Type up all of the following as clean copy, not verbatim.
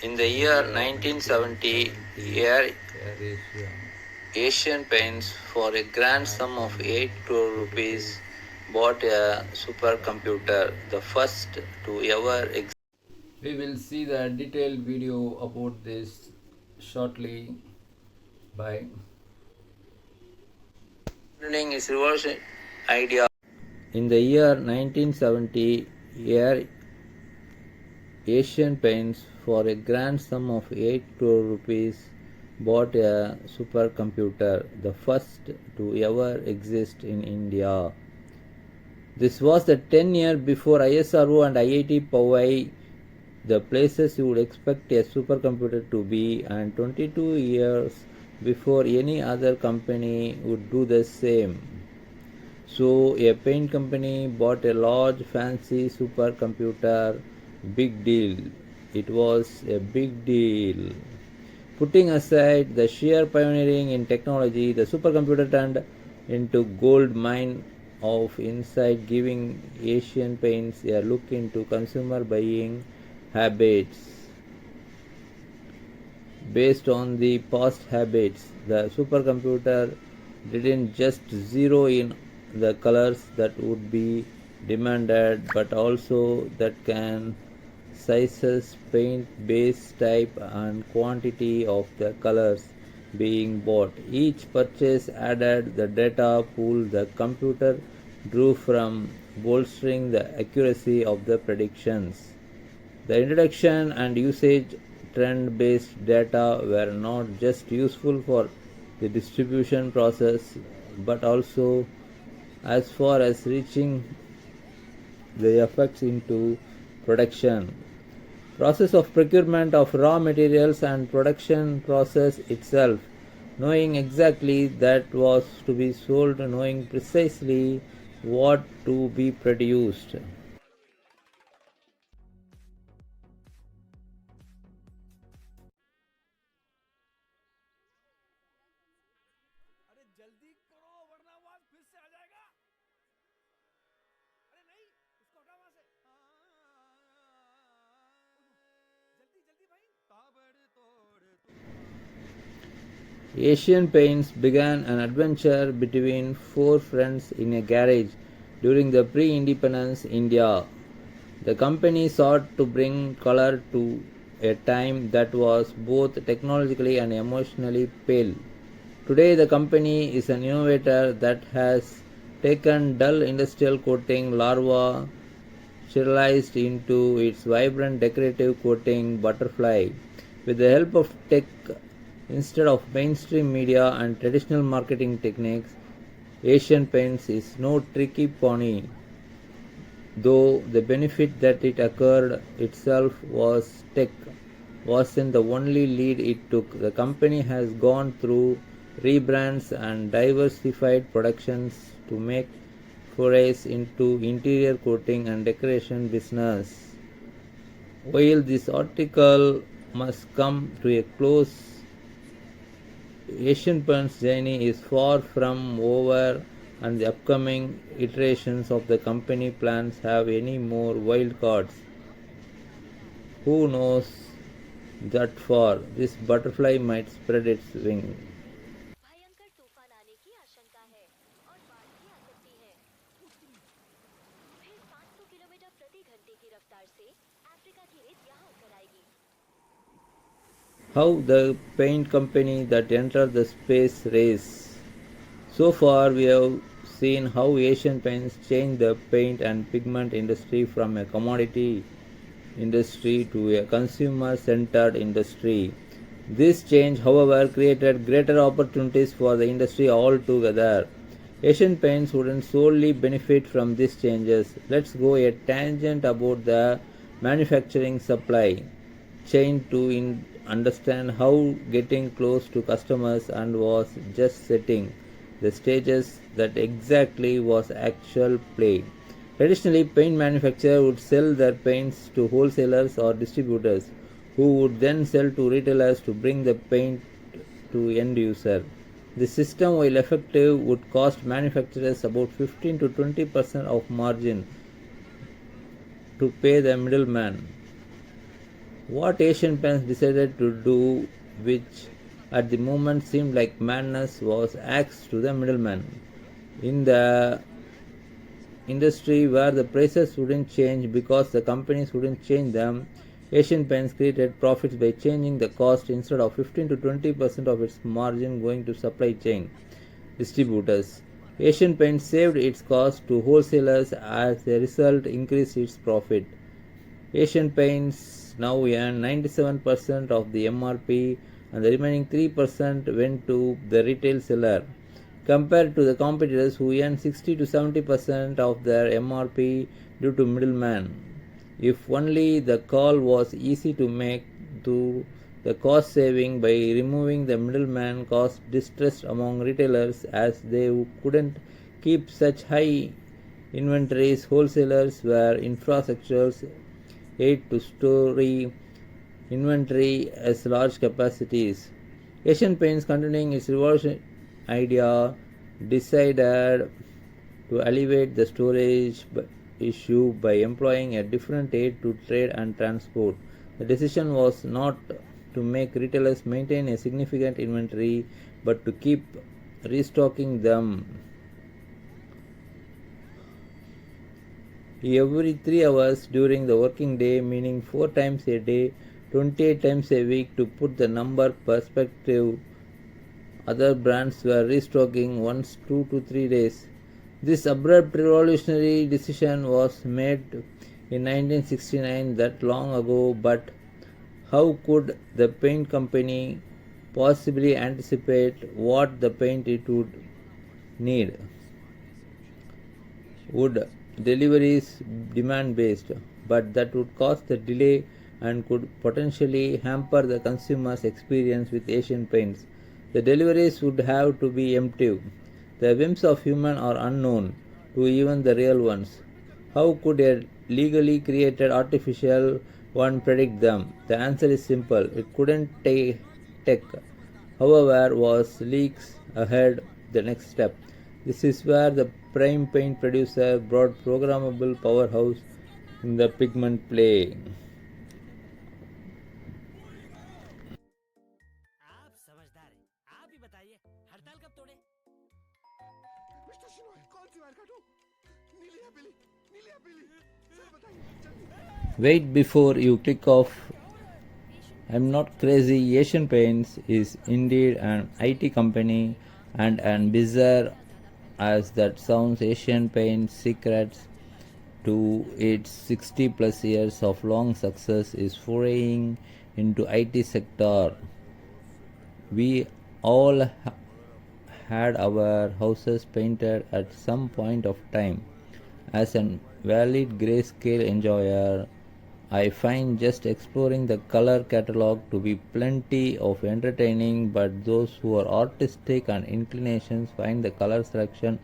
In the year 1970, Air Asian Paints, for a grand sum of 8 crore rupees, bought a supercomputer, the first to ever exist. We will see the detailed video about this shortly. By Learning is reverse idea. In the year 1970, Air Asian Paints, for a grand sum of 8 crore rupees, bought a supercomputer, the first to ever exist in India. This was the 10 years before ISRO and IIT Powai, the places you would expect a supercomputer to be, and 22 years before any other company would do the same. So a paint company bought a large fancy supercomputer. Big deal. It was a big deal. Putting aside the sheer pioneering in technology, the supercomputer turned into gold mine of insight, giving Asian Paints a look into consumer buying habits. Based on the past habits, the supercomputer didn't just zero in the colors that would be demanded, but also that can sizes, paint, base type, and quantity of the colors being bought. Each purchase added the data pool the computer drew from, bolstering the accuracy of the predictions. The introduction and usage trend based data were not just useful for the distribution process but also as far as reaching the effects into production. Process of procurement of raw materials and production process itself. Knowing exactly that was to be sold, knowing precisely what to be produced. अरे जल्दी करो वरना आवाज फिर से आ जाएगा। अरे नहीं, इसको हटा वहां से। जल्दी जल्दी भाई। ताबड़तोड़ Asian Paints began an adventure between four friends in a garage during the pre independence India. The company sought to bring color to a time that was both technologically and emotionally pale. Today, the company is an innovator that has taken dull industrial coating larva serialized into its vibrant decorative coating butterfly. With the help of tech, instead of mainstream media and traditional marketing techniques, Asian Paints is no tricky pony, though the benefit that it occurred itself was tech wasn't the only lead it took. The company has gone through rebrands and diversified productions to make forays into interior coating and decoration business. While this article must come to a close, Asian Paints journey is far from over and the upcoming iterations of the company plans have any more wild cards. Who knows that far this butterfly might spread its wing. भयंकर तूफान आने की आशंका है और बाढ़ भी आ सकती है। फिर 500 किलोमीटर प्रति घंटे की रफ्तार से अफ्रीका की रेत यहाँ उतर आएगी। How the paint company that entered the space race. So far, we have seen how Asian Paints changed the paint and pigment industry from a commodity industry to a consumer centered industry. This change, however, created greater opportunities for the industry altogether. Asian Paints wouldn't solely benefit from these changes. Let's go a tangent about the manufacturing supply chain to understand how getting close to customers and was just setting the stages that exactly was actual play. Traditionally, paint manufacturers would sell their paints to wholesalers or distributors who would then sell to retailers to bring the paint to end user. The system, while effective, would cost manufacturers about 15 to 20% of margin to pay the middleman. What Asian Paints decided to do, which at the moment seemed like madness, was axe to the middleman. In the industry where the prices wouldn't change because the companies wouldn't change them, Asian Paints created profits by changing the cost instead of 15 to 20% of its margin going to supply chain distributors. Asian Paints saved its cost to wholesalers as a result increased its profit. Asian Paints now earn 97% of the MRP and the remaining 3% went to the retail seller compared to the competitors who earn 60 to 70% of their MRP due to middlemen. If only the call was easy to make to the cost saving by removing the middleman caused distress among retailers as they couldn't keep such high inventories. Wholesalers were infrastructures aid to store inventory as large capacities. Asian Paints, continuing its revolution idea, decided to alleviate the storage issue by employing a different aid to trade and transport. The decision was not to make retailers maintain a significant inventory but to keep restocking them every 3 hours during the working day, meaning 4 times a day, 28 times a week. To put the number perspective, other brands were restocking once 2 to 3 days. This abrupt revolutionary decision was made in 1969, that long ago, but how could the paint company possibly anticipate what the paint it would need? Would deliveries demand based, but that would cause the delay and could potentially hamper the consumer's experience with Asian Paints. The deliveries would have to be empty. The whims of human are unknown to even the real ones. How could a legally created artificial one predict them? The answer is simple. It couldn't take. However, was leaks ahead the next step. This is where the prime paint producer brought programmable powerhouse in the pigment play. आप समझदार हैं। आप ही बताइए हड़ताल कब तोड़े? Mister Shenoy, कौन सी wire काटूं? नीली या पीली? नीली या पीली? सर बताइए, जल्दी। Wait before you click off. I'm not crazy. Asian Paints is indeed an IT company, and bizarre as that sounds, Asian Paints' secrets to its 60 plus years of long success is foraying into IT sector. We all had our houses painted at some point of time. As a valid grayscale enjoyer, I find just exploring the color catalog to be plenty of entertaining, but those who are artistic and inclinations find the color selection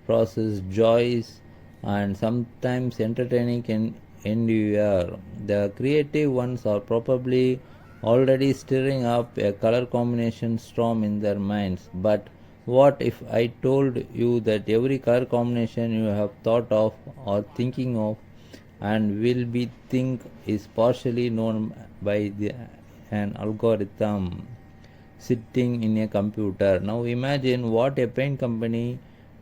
process joyous and sometimes entertaining can endure. The creative ones are probably already stirring up a color combination storm in their minds. But what if I told you that every color combination you have thought of or thinking of and will be think is partially known by an algorithm sitting in a computer? Now imagine what a paint company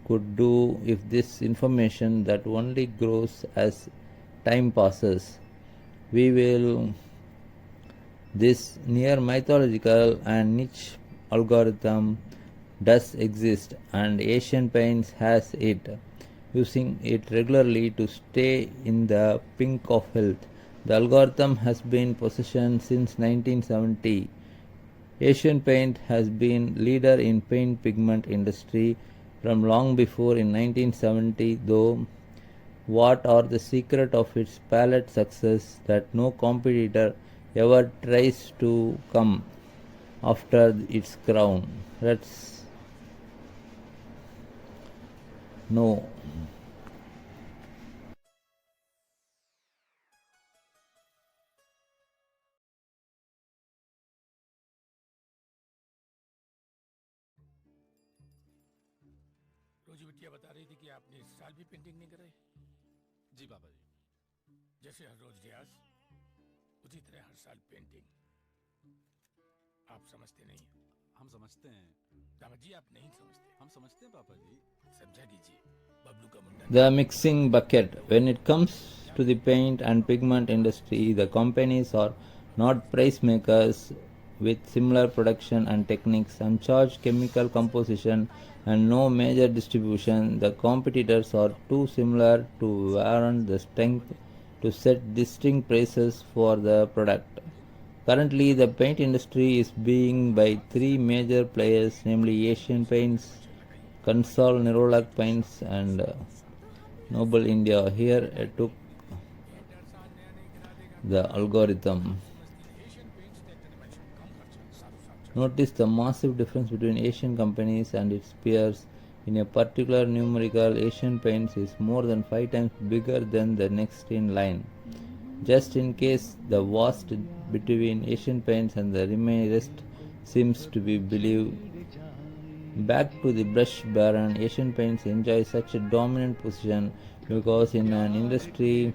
could do if this information that only grows as time passes. We will this near mythological and niche algorithm does exist, and Asian Paints has it, using it regularly to stay in the pink of health. The algorithm has been positioned since 1970. Asian Paint has been leader in paint pigment industry from long before in 1970, though. What are the secret of its palette success that no competitor ever tries to come after its crown? Let's know. रोजी बिटिया बता रही थी कि आपने इस साल भी पेंटिंग नहीं कराई। जी पापा जी। जैसे हर रोज रियाज, उसी तरह हर साल पेंटिंग, आप समझते नहीं। हम समझते हैं। दामाद जी आप नहीं समझते। हम समझते हैं पापा जी। समझा दीजिए, बबलू का मुंडा। The mixing bucket. When it comes to the paint and pigment industry, the companies are not price makers with similar production and techniques and charge chemical composition and no major distribution. The competitors are too similar to warrant the strength to set distinct prices for the product. Currently, the paint industry is being by three major players, namely Asian Paints, Consol, Nerolac Paints, and Noble India. Here I took the algorithm. Notice the massive difference between Asian companies and its peers. In a particular numerical, Asian Paints is more than 5 times bigger than the next in line. Just in case the vast between Asian Paints and the remaining rest seems to be believed. Back to the brush baron, Asian Paints enjoys such a dominant position because in an industry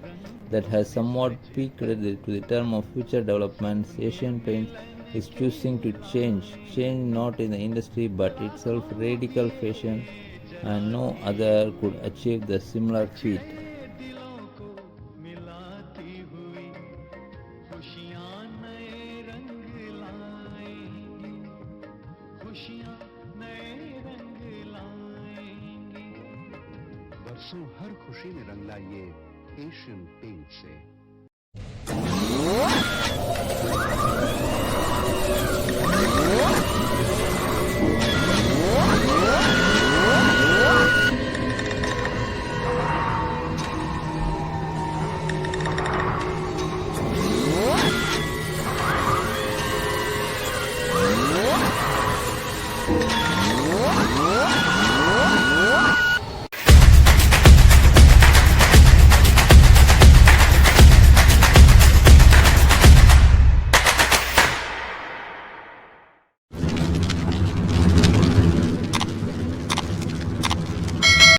that has somewhat peaked to the term of future developments, Asian Paints is choosing to change not in the industry but itself radical fashion, and no other could achieve the similar feat. दिलों को मिलाती हुई खुशियाँ नए रंग लाएंगी, खुशियाँ नए रंग लाएंगी। बरसों हर खुशी में रंग लाइए एशियन पेंट से।